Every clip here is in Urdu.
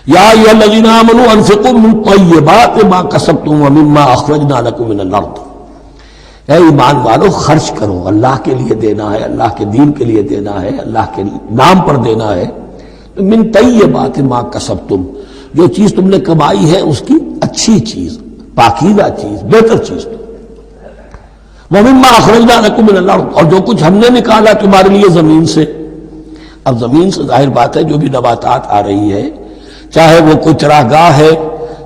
یا ایھا الذین آمنوا انفقوا من طیبات ما کسبتم ومما اخرجنا لکم من الارض، اے ایمان والو خرچ کرو، اللہ کے لیے دینا ہے، اللہ کے دین کے لیے دینا ہے، اللہ کے نام پر دینا ہے۔ من طیبات ما کسبتم، جو چیز تم نے کمائی ہے اس کی اچھی چیز، پاکیزہ چیز، بہتر چیز۔ وَمِمَّا أَخْرَجْنَا لَكُم مِّنَ الْأَرْضِ، اور جو کچھ ہم نے نکالا تمہارے لیے زمین سے۔ اب زمین سے ظاہر بات ہے جو بھی نباتات آ رہی ہے، چاہے وہ کوئی چراگاہ ہے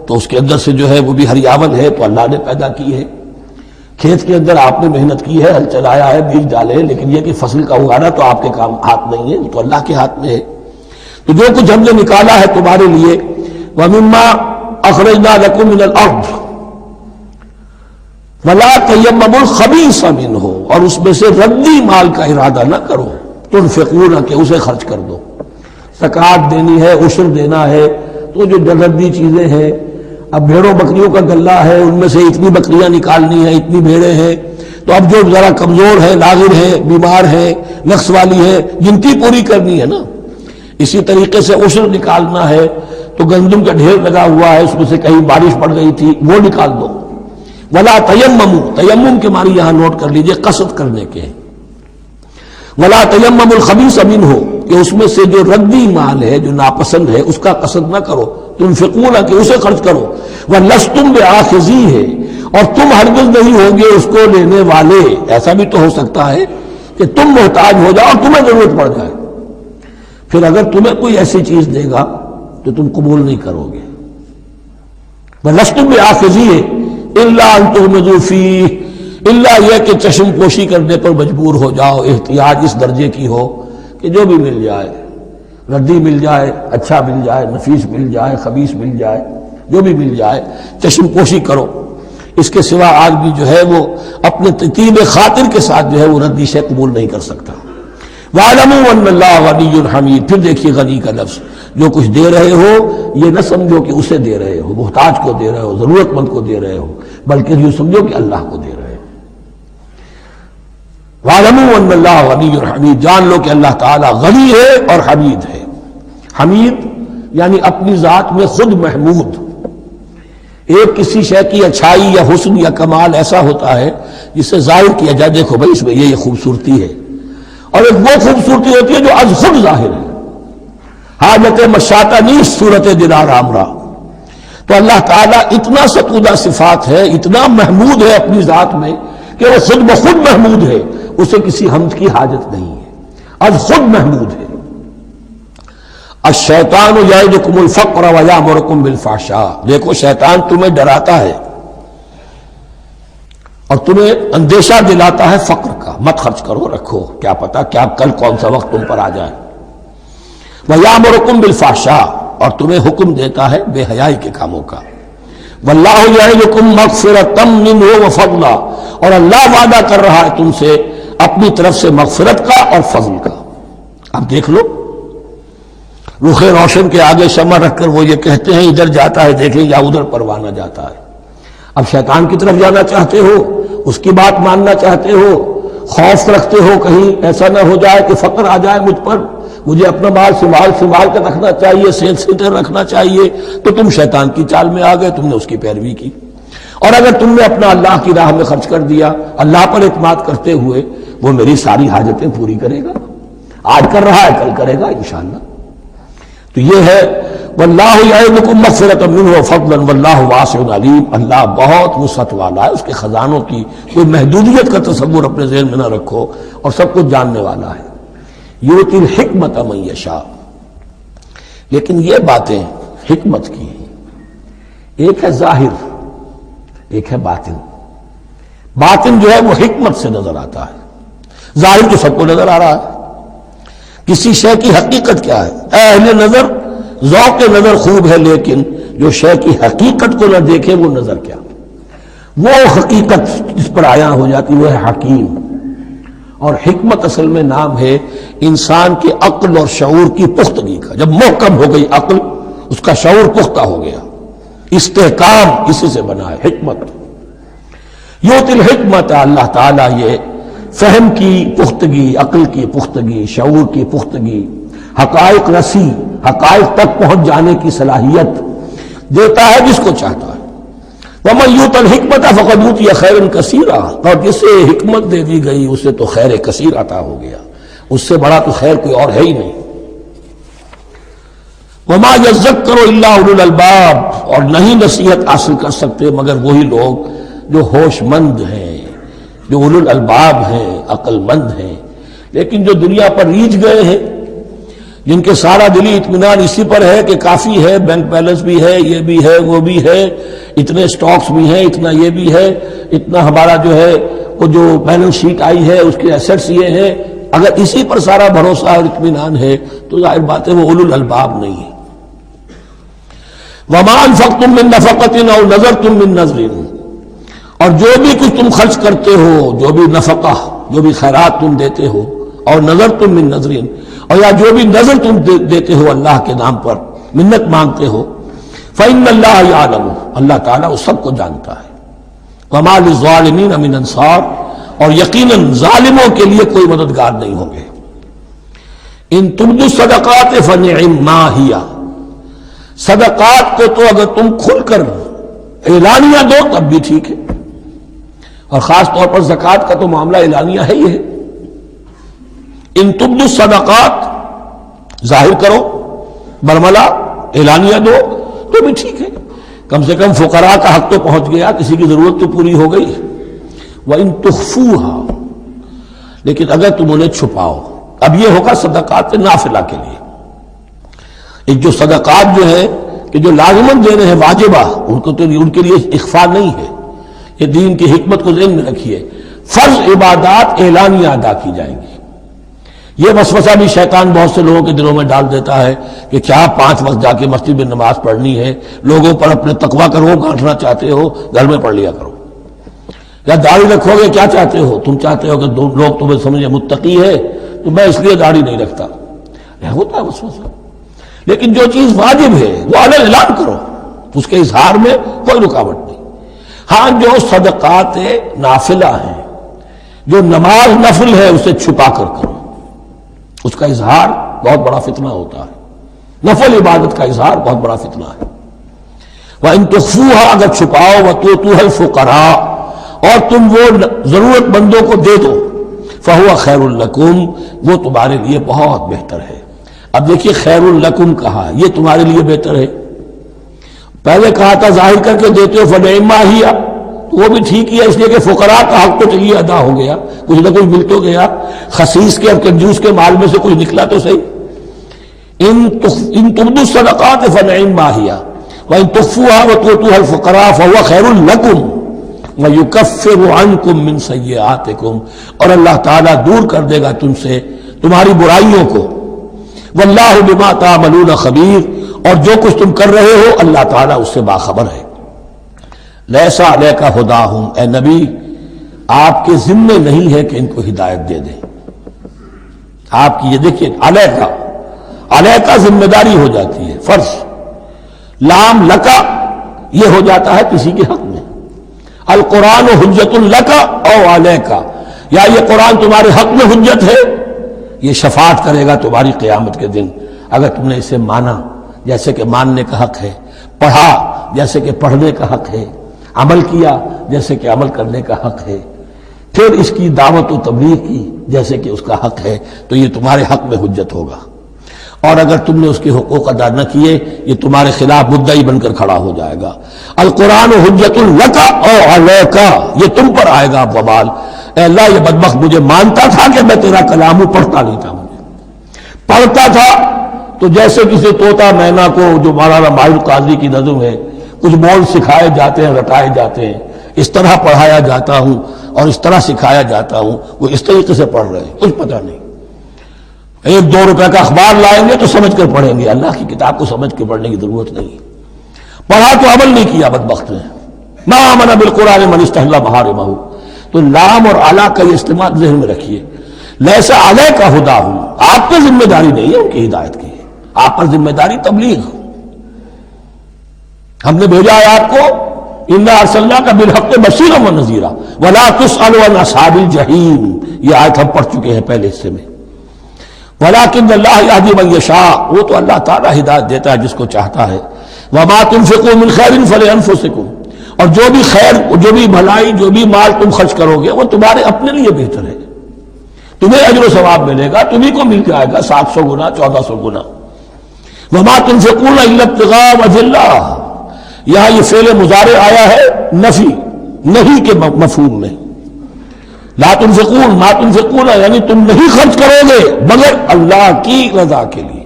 تو اس کے اندر سے جو ہے وہ بھی ہریاول ہے تو اللہ نے پیدا کی ہے، کھیت کے اندر آپ نے محنت کی ہے، ہل چلایا ہے، بیج ڈالے ہیں، لیکن یہ کہ فصل کا اگانا تو آپ کے کام ہاتھ نہیں ہے، تو اللہ کے ہاتھ میں ہے۔ تو جو کچھ ہم نے نکالا ہے تمہارے لیے، وَمِمَّا أَخْرَجْنَا لَكُم مِّنَ الْأَرْضِ وَلَا تَيَمَّمُوا الْخَبِيثَ مِنْهُ، اور اس میں سے ردی مال کا ارادہ نہ کرو، تنفقون، کہ اسے خرچ کر دو۔ زکوٰۃ دینی ہے، عشر دینا ہے، تو جو ردی چیزیں ہیں، اب بھیڑوں بکریوں کا غلہ ہے، ان میں سے اتنی بکریاں نکالنی ہیں، اتنی بھیڑیں ہیں، تو اب جو ذرا کمزور ہے، لاغر ہے، بیمار ہے، نقص والی ہے، گنتی پوری کرنی ہے نا۔ اسی طریقے سے عشر نکالنا ہے تو گندم کا ڈھیر لگا ہوا ہے، اس میں سے کہیں بارش پڑ گئی تھی، وہ نکال دو۔ ولا تیمموا، تیمم کے معنی یہاں نوٹ کر لیجئے قصد کرنے کے۔ ولا تیمموا الخبیث منہ، کہ اس میں سے جو ردی مال ہے، جو ناپسند ہے، اس کا قصد نہ کرو، تنفقون، کہ اسے خرچ کرو۔ وَلَسْتُمْ بِآخِذِیہ، اور تم ہرگز نہیں ہوگے اس کو لینے والے۔ ایسا بھی تو ہو سکتا ہے کہ تم محتاج ہو جاؤ اور تمہیں ضرورت پڑ جائے، پھر اگر تمہیں کوئی ایسی چیز دے گا تو تم قبول نہیں کرو گے۔ وَلَسْتُمْ بِآخِذِیہ إِلَّا أَن تُغْمِضُوا فِیہ، اللہ یہ کہ چشم پوشی کرنے پر مجبور ہو جاؤ، احتیاج اس درجے کی ہو کہ جو بھی مل جائے، ردی مل جائے، اچھا مل جائے، نفیس مل جائے، خبیث مل جائے، جو بھی مل جائے چشم پوشی کرو۔ اس کے سوا آدمی جو ہے وہ اپنے طیب خاطر کے ساتھ جو ہے وہ ردی سے قبول نہیں کر سکتا۔ وَاعْلَمُوا أَنَّ اللَّهَ غَنِيٌّ حَمِيدٌ، پھر دیکھیے غنی کا لفظ، جو کچھ دے رہے ہو یہ نہ سمجھو کہ اسے دے رہے ہو، محتاج کو دے رہے ہو، ضرورت مند کو دے رہے ہو، بلکہ یہ سمجھو کہ اللہ کو دے رہے ہو۔ وَاعْلَمُوا أَنَّ اللَّهَ غَنِيٌّ حَمِيدٌ، جان لو کہ اللہ تعالیٰ غنی ہے اور حمید ہے۔ حمید یعنی اپنی ذات میں خود محمود۔ ایک کسی شے کی اچھائی یا حسن یا کمال ایسا ہوتا ہے جس سے ظاہر کیا جائے، دیکھو بھائی اس میں یہ خوبصورتی ہے، اور ایک وہ خوبصورتی ہوتی ہے جو از خود ظاہر ہے۔ حاجت مشاطہ نیست صورت دلار آمرا، تو اللہ تعالیٰ اتنا ستودہ صفات ہے، اتنا محمود ہے اپنی ذات میں کہ وہ خود بخود محمود ہے، اسے کسی حمد کی حاجت نہیں ہے، از خود محمود ہے۔ الشیطان یعدکم الفقر ویامرکم بالفحشاء، دیکھو شیطان تمہیں ڈراتا ہے اور تمہیں اندیشہ دلاتا ہے فقر کا، مت خرچ کرو، رکھو، کیا پتا کیا کل کون سا وقت تم پر آ جائے۔ وَيَأْمُرُكُمْ بِالْفَحْشَاءِ، اور تمہیں حکم دیتا ہے بے حیائی کے کاموں کا۔ وَاللَّهُ يَعِدُكُمْ مَغْفِرَةً مِّنْهُ وَفَضْلًا، اور اللہ وعدہ کر رہا ہے تم سے اپنی طرف سے مغفرت کا اور فضل کا۔ اب دیکھ لو، رخ روشن کے آگے شمع رکھ کر وہ یہ کہتے ہیں ادھر جاتا ہے دیکھیں یا ادھر پروانہ جاتا ہے۔ اب شیطان کی طرف جانا چاہتے ہو، اس کی بات ماننا چاہتے ہو، خوف رکھتے ہو کہیں ایسا نہ ہو جائے کہ فقر آ جائے مجھ پر، مجھے اپنا مال سنبھال کر رکھنا چاہیے، صحت سے رکھنا چاہیے، تو تم شیطان کی چال میں آ گئے، تم نے اس کی پیروی کی۔ اور اگر تم نے اپنا اللہ کی راہ میں خرچ کر دیا، اللہ پر اعتماد کرتے ہوئے، وہ میری ساری حاجتیں پوری کرے گا، آج کر رہا ہے کل کرے گا انشاءاللہ۔ تو یہ ہے واللہ یعدکم مغفرۃ منہ وفضلا واللہ واسع علیم، اللہ بہت وسعت والا ہے، اس کے خزانوں کی کوئی محدودیت کا تصور اپنے ذہن میں نہ رکھو، اور سب کچھ جاننے والا ہے۔ یؤتی الحکمۃ من یشاء، لیکن یہ باتیں حکمت کی ہیں، ایک ہے ظاہر ایک ہے باطن۔ باطن جو ہے وہ حکمت سے نظر آتا ہے، ظاہر تو سب کو نظر آ رہا ہے۔ کسی شے کی حقیقت کیا ہے؟ اہل نظر ذوق نظر خوب ہے، لیکن جو شے کی حقیقت کو نہ دیکھے وہ نظر کیا؟ وہ حقیقت جس پر عیاں ہو جاتی وہ ہے حکیم۔ اور حکمت اصل میں نام ہے انسان کے عقل اور شعور کی پختگی کا۔ جب محکم ہو گئی عقل، اس کا شعور پختہ ہو گیا، استحکام اسی سے بنا ہے حکمت۔ یؤتی الحکمت، اللہ تعالیٰ یہ فہم کی پختگی، عقل کی پختگی، شعور کی پختگی، حقائق رسی حقائق تک پہنچ جانے کی صلاحیت دیتا ہے جس کو چاہتا ہے۔ وَمَن يُؤْتَ الْحِكْمَةَ فَقَدْ أُوتِيَ خَيْرًا كَثِيرًا، اور جسے حکمت دے دی گئی اسے تو خیر کثیر عطا ہو گیا، اس سے بڑا تو خیر کوئی اور ہے ہی نہیں۔ وَمَا يَذَّكَّرُ إِلَّا أُولُو الْأَلْبَابِ، اور نہیں نصیحت حاصل کر سکتے مگر وہی لوگ جو ہوش مند ہیں، جو اولو الالباب ہیں، عقل مند ہیں، لیکن جو دنیا پر ریچھ گئے ہیں، جن کے سارا دلی اطمینان اسی پر ہے کہ کافی ہے، بینک بیلنس بھی ہے، یہ بھی ہے، وہ بھی ہے، اتنے سٹاکس بھی ہیں، اتنا یہ بھی ہے، اتنا ہمارا جو ہے وہ جو بیلنس شیٹ آئی ہے اس کے ایسٹس یہ ہیں، اگر اسی پر سارا بھروسہ اور اطمینان ہے تو ظاہر بات ہے وہ اولو الالباب نہیں ہے۔ وَمَا أَنفَقْتُم مِّن نَفَقَةٍ أَوْ نَذَرْتُم مِّن نَذْرٍ، اور جو بھی کچھ تم خرچ کرتے ہو، جو بھی نفقہ، جو بھی خیرات تم دیتے ہو، اور نظر تم من نظرین، اور یا جو بھی نظر تم دیتے ہو اللہ کے نام پر، منت مانگتے ہو، فإن اللہ یعلم، اللہ تعالیٰ اس سب کو جانتا ہے۔ وما للظالمین من انصار، اور یقیناً ظالموں کے لیے کوئی مددگار نہیں ہوں گے۔ ان تبدوا الصدقات فنعما ہی، صدقات کو تو اگر تم کھل کر اعلانیہ دو تب بھی ٹھیک ہے، اور خاص طور پر زکوٰۃ کا تو معاملہ اعلانیہ ہے ہی ہے۔ ان تبدوا الصدقات، ظاہر کرو، برملا اعلانیہ دو تو بھی ٹھیک ہے، کم سے کم فقراء کا حق تو پہنچ گیا، کسی کی ضرورت تو پوری ہو گئی۔ وَإِن تُخْفُوهَا، لیکن اگر تم انہیں چھپاؤ، اب یہ ہوگا صدقات نافلہ کے لیے۔ ایک جو صدقات جو ہے کہ جو لازماً دینے ہیں واجبہ، ان کے لیے اخفاء نہیں ہے، یہ دین کی حکمت کو ذہن میں رکھیے، فرض عبادات اعلانیہ ادا کی جائیں گی۔ یہ وسوسہ بھی شیطان بہت سے لوگوں کے دلوں میں ڈال دیتا ہے کہ کیا 5 وقت جا کے مسجد میں نماز پڑھنی ہے، لوگوں پر اپنے تقویٰ کرو گانٹنا چاہتے ہو، گھر میں پڑھ لیا کرو، یا داڑھی رکھو گے کیا چاہتے ہو، تم چاہتے ہو کہ لوگ تمہیں سمجھے متقی ہے تو میں اس لیے داڑھی نہیں رکھتا، ہوتا ہے وسوسہ۔ لیکن جو چیز واجب ہے وہ علن اعلان کرو، اس کے اظہار میں کوئی رکاوٹ نہیں۔ ہاں جو صدقات نافلہ ہیں، جو نماز نفل ہے اسے چھپا کر کرو، اس کا اظہار بہت بڑا فتنہ ہوتا ہے، نفل عبادت کا اظہار بہت بڑا فتنہ ہے۔ وَإِن تُخْفُوهَا، اگر چھپاؤ، وَتُؤْتُوهَا الْفُقَرَاءَ، اور تم وہ ضرورت مندوں کو دے دو، فَهُوَ خَيْرٌ لَكُمْ، وہ تمہارے لیے بہت بہتر ہے۔ اب دیکھیے خیر لکم کہا، یہ تمہارے لیے بہتر ہے۔ پہلے کہا تھا ظاہر کر کے دیتے ہو فنعما ہی، تو وہ بھی ٹھیک ہی ہے، اس لیے کہ فقراء کا حق تو چلیے ادا ہو گیا، کچھ نہ کچھ مل تو گیا، خسیس کے اور کنجوس کے مال میں سے کچھ نکلا تو صحیح۔ ان تبدوا الصدقات فنعما ہی، وان تخفوها وتؤتوها الفقراء فهو خیر لکم ویکفر عنکم من سیئاتکم، اور اللہ تعالیٰ دور کر دے گا تم سے تمہاری برائیوں کو۔ واللہ بما تعملون خبیر، اور جو کچھ تم کر رہے ہو اللہ تعالیٰ اس سے باخبر ہے۔ لیسا علیک ھداھم، اے نبی آپ کے ذمے نہیں ہے کہ ان کو ہدایت دے دیں۔ آپ کی یہ دیکھیے علیکا ذمہ داری ہو جاتی ہے، فرض، لام لکا یہ ہو جاتا ہے کسی کے حق میں۔ القرآن حجت لکا او علیکا، یا یہ قرآن تمہارے حق میں حجت ہے، یہ شفاعت کرے گا تمہاری قیامت کے دن اگر تم نے اسے مانا جیسے کہ ماننے کا حق ہے، پڑھا جیسے کہ پڑھنے کا حق ہے، عمل کیا جیسے کہ عمل کرنے کا حق ہے، پھر اس کی دعوت و تبلیغ کی جیسے کہ اس کا حق ہے، تو یہ تمہارے حق میں حجت ہوگا۔ اور اگر تم نے اس کے حقوق ادا نہ کیے یہ تمہارے خلاف مدعی بن کر کھڑا ہو جائے گا۔ القرآن حجت لک او علیک، یہ تم پر آئے گا وبال۔ اے اللہ یہ بدبخت مجھے مانتا تھا کہ میں تیرا کلام ہوں، پڑھتا نہیں تھا، مجھے پڑھتا تھا تو جیسے کسی طوطا مینا کو، جو مولانا ماہر قاضی کی نظم ہے، کچھ بول سکھائے جاتے ہیں، رٹائے جاتے ہیں، اس طرح پڑھایا جاتا ہوں اور اس طرح سکھایا جاتا ہوں، وہ اس طریقے سے پڑھ رہے ہیں، کچھ پتہ نہیں۔ 1-2 روپے کا اخبار لائیں گے تو سمجھ کر پڑھیں گے، اللہ کی کتاب کو سمجھ کے پڑھنے کی ضرورت نہیں، پڑھا تو عمل نہیں کیا بدبخت نے۔ ما آمن بالقرآن من استحل محارمہ، تو لام اور اعلیٰ کا یہ استعمال ذہن میں رکھیے۔ لیسا علیک ھداھم، آپ پر ذمہ داری نہیں ہے ان کی ہدایت کی، آپ پر ذمہ داری تبلیغ۔ ہم نے بھیجا ہے آپ کو، انا ارسلناک بالحق بشیرا ونذیرا ولا تسأل عن اصحاب الجحیم، یہ آیت ہم پڑھ چکے ہیں پہلے حصے میں۔ ولیکن اللہ یہدی من یشاء، وہ تو اللہ تعالیٰ ہدایت دیتا ہے جس کو چاہتا ہے. وما تنفقوا من خیر فلانفسکم، اور جو بھی خیر، جو بھی بھلائی، جو بھی مال تم خرچ کرو گے وہ تمہارے اپنے لیے بہتر ہے، تمہیں اجر و ثواب ملے گا، تمہیں کو مل جائے گا 700 گنا 1400 گنا. وما تنفقون الا ابتغاء وجہ اللہ، یہاں یہ فعل مضارع آیا ہے نفی، نہیں کے مفہوم میں. لا تنفقون، ما تنفقون یعنی تم نہیں خرچ کرو گے مگر اللہ کی رضا کے لیے،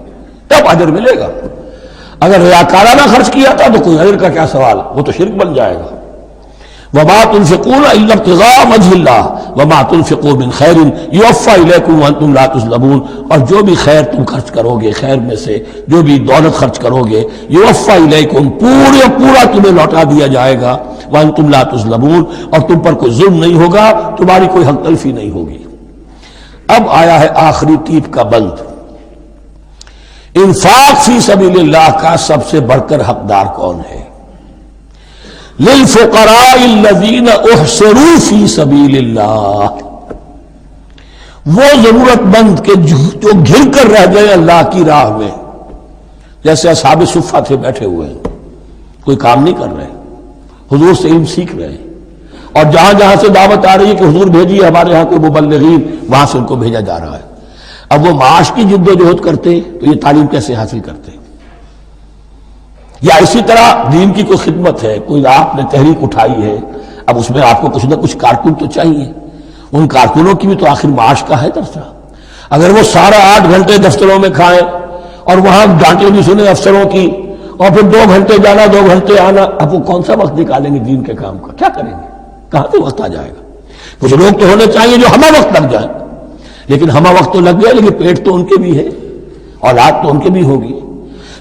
تب اجر ملے گا. اگر ریاکارانہ خرچ کیا تھا تو کوئی اجر کا کیا سوال، وہ تو شرک بن جائے گا. وما تنفقون الا ابتغاء وجہ اللہ وما تنفقوا من خیر یوفی الیکم وانتم لا تظلمون، اور جو بھی خیر تم خرچ کرو گے، خیر میں سے جو بھی دولت خرچ کرو گے، یوفی الیکم پورا تمہیں لوٹا دیا جائے گا، وانتم لا تظلمون، اور تم پر کوئی ظلم نہیں ہوگا، تمہاری کوئی حق تلفی نہیں ہوگی. اب آیا ہے آخری ٹیپ کا بند. انفاق فی سبیل اللہ کا سب سے بڑھ کر حقدار کون ہے؟ للفقراء الذین احصروا فی سبیل اللہ، وہ ضرورت مند کے جو گھر کر رہ گئے اللہ کی راہ میں، جیسے اصحاب صفہ تھے بیٹھے ہوئے ہیں، کوئی کام نہیں کر رہے، حضور سے علم سیکھ رہے ہیں، اور جہاں جہاں سے دعوت آ رہی ہے کہ حضور بھیجیے ہمارے ہاں کوئی مبلغین، وہاں سے ان کو بھیجا جا رہا ہے. اب وہ معاش کی جد و جہد کرتے تو یہ تعلیم کیسے حاصل کرتے؟ یا اسی طرح دین کی کوئی خدمت ہے، کوئی آپ نے تحریک اٹھائی ہے، اب اس میں آپ کو کچھ نہ کچھ کارکن تو چاہیے، ان کارکنوں کی بھی تو آخر معاش کا ہے درجہ. اگر وہ سارا 8 گھنٹے دفتروں میں کھائیں اور وہاں ڈانٹیں بھی سنیں افسروں کی، اور پھر 2 گھنٹے جانا 2 گھنٹے آنا، اب وہ کون سا وقت نکالیں گے دین کے کام کا؟ کیا کریں گے؟ کہاں سے وقت آ جائے گا؟ کچھ لوگ تو ہونے چاہیے جو ہمہ وقت لگ جائیں، لیکن ہمہ وقت تو لگ گیا، لیکن پیٹ تو ان کے بھی ہے، اولاد تو ان کے بھی ہوگی.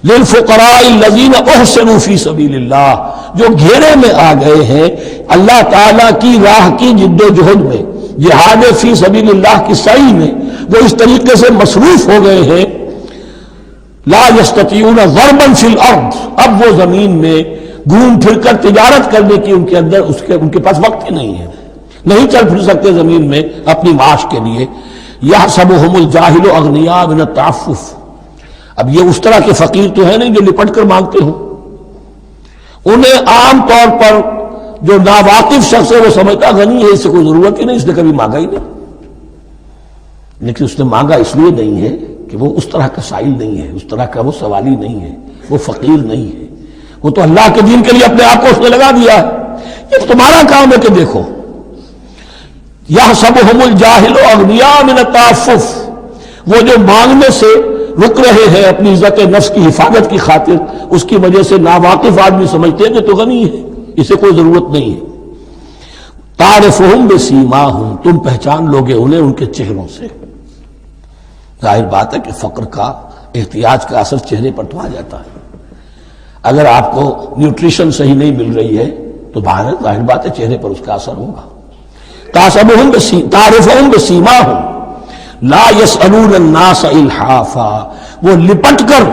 للفقراء الذین احصروا فی سبیل اللہ، جو گھیرے میں آ گئے ہیں اللہ تعالیٰ کی راہ کی جد و جہد میں، جہاد فی سبیل اللہ کی سعی میں، وہ اس طریقے سے مصروف ہو گئے ہیں. لا یستطیعون ضربا فی الارض، اب وہ زمین میں گھوم پھر کر تجارت کرنے کی ان کے اندر ان کے پاس وقت ہی نہیں ہے، نہیں چل پھر سکتے زمین میں اپنی معاش کے لیے. یحسبهم الجاہل اغنیاء من التعفف، اب یہ اس طرح کے فقیر تو ہے نہیں جو لپٹ کر مانگتے ہوں، انہیں عام طور پر جو ناواقف شخص ہے وہ سمجھتا غنی ہے، اس سے کوئی ضرورت ہی نہیں، اس نے کبھی مانگا ہی نہیں. لیکن اس نے مانگا اس لیے نہیں ہے کہ وہ اس طرح کا سائل نہیں ہے، اس طرح کا وہ سوالی نہیں ہے، وہ فقیر نہیں ہے، وہ تو اللہ کے دین کے لیے اپنے آپ کو اس نے لگا دیا ہے. یہ تمہارا کام ہے کہ دیکھو. یحسبهم الجاہل اغنیاء من التعفف، وہ جو مانگنے سے رک رہے ہیں اپنی عزت نفس کی حفاظت کی خاطر، اس کی وجہ سے ناواقف آدمی سمجھتے ہیں کہ تو غنی ہے، اسے کوئی ضرورت نہیں ہے. تعرفهم بسیماہم، تم پہچان لوگے انہیں ان کے چہروں سے. ظاہر بات ہے کہ فقر کا، احتیاج کا اثر چہرے پر تو آ جاتا ہے. اگر آپ کو نیوٹریشن صحیح نہیں مل رہی ہے تو ظاہر بات ہے چہرے پر اس کا اثر ہوگا. تعرفهم بسیماہم لا يسألون الناس الحافا، وہ لپٹ کر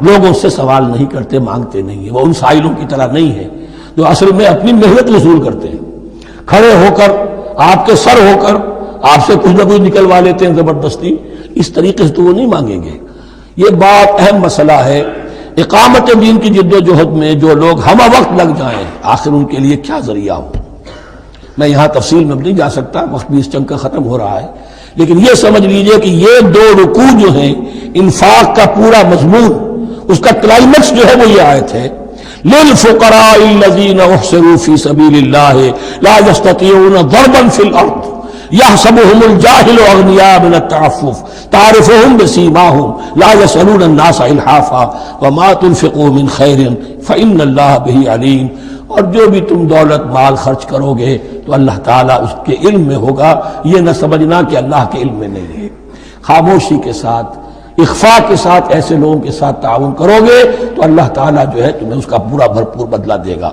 لوگوں سے سوال نہیں کرتے، مانگتے نہیں ہیں. وہ ان سائلوں کی طرح نہیں ہے جو اصل میں اپنی محنت وصول کرتے ہیں، کھڑے ہو کر آپ کے سر ہو کر آپ سے کچھ نہ کچھ نکلوا لیتے ہیں زبردستی. اس طریقے سے تو وہ نہیں مانگیں گے. یہ بات اہم مسئلہ ہے. اقامت دین کی جد و جہد میں جو لوگ ہمہ وقت لگ جائیں، آخر ان کے لیے کیا ذریعہ ہو. میں یہاں تفصیل میں نہیں جا سکتا، وقت بھی اس چنگ کا ختم ہو رہا ہے، لیکن یہ سمجھ لیجئے کہ یہ 2 رکوع جو ہیں انفاق کا پورا مضمون، اس کا کلائمیکس جو ہے وہ یہ آیت ہے. للفقراء الذین احصروا فی سبیل اللہ لا یستطیعون ضربا فی الارض یحسبهم الجاہل اغنیاء من التعفف تعرفهم بسیماہم لا یسألون الناس الحافا وما تنفقوا من خیر فإن اللہ بہ علیم. اور جو بھی تم دولت مال خرچ کرو گے تو اللہ تعالیٰ اس کے علم میں ہوگا. یہ نہ سمجھنا کہ اللہ کے علم میں نہیں ہے. خاموشی کے ساتھ، اخفاء کے ساتھ ایسے لوگوں کے ساتھ تعاون کرو گے تو اللہ تعالیٰ جو ہے تمہیں اس کا پورا بھرپور بدلہ دے گا.